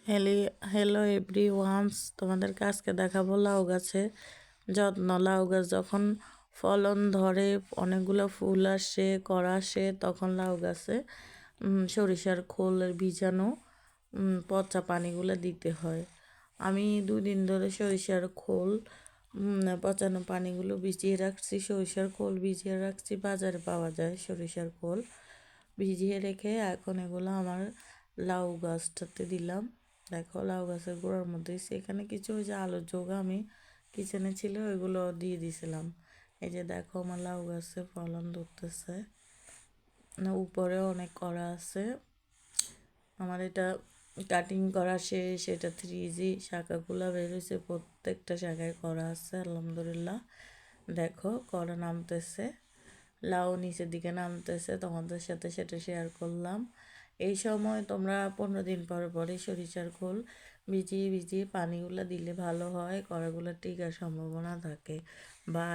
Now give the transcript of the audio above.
Hello hello everyone's, তোমাদেরকে আজকে দেখাবো লাউ গাছে যত্ন। লাউ গাছ যখন ফলন ধরে, অনেকগুলো ফুল আসে, কড়া আসে, তখন লাউ গাছে সরিষার খোলের বীজাণু পচা পানিগুলো দিতে হয়। আমি 2 দিন ধরে সরিষার খোল পচানো পানিগুলো ভিজিয়ে রাখছি। সরিষার খোল ভিজিয়ে রাখছি, বাজারে পাওয়া যায় সরিষার খোল। ভিজিয়ে রেখে এখন এগুলো আমার লাউ গাছটাতে দিলাম। দেখো, লাউ গাছের গোড়ার মধ্যে এখানে কিছু ওই যে আলুর জোগা আমি কিচেনে ছিল, ওইগুলো দিয়ে দিয়েছিলাম। এই যে দেখো, আমার লাউ গাছে ফলন ধরতেছে, উপরে অনেক করা আছে। আমার এটা কাটিং করা শেষ। এটা 3G শাখাগুলো বেরোয়েছে, প্রত্যেকটা শাখায় করা আছে আলহামদুলিল্লাহ। দেখো, করা নামতেছে, লাউ নিচের দিকে নামতেছে, তোমাদের সাথে সেটা শেয়ার করলাম। এই সময় তোমরা 15 দিন পরে পরে সরিষার খোল ভিজিয়ে ভিজিয়ে পানিগুলো দিলে ভালো হয়, কড়াগুলো টিকার সম্ভাবনা থাকে। বা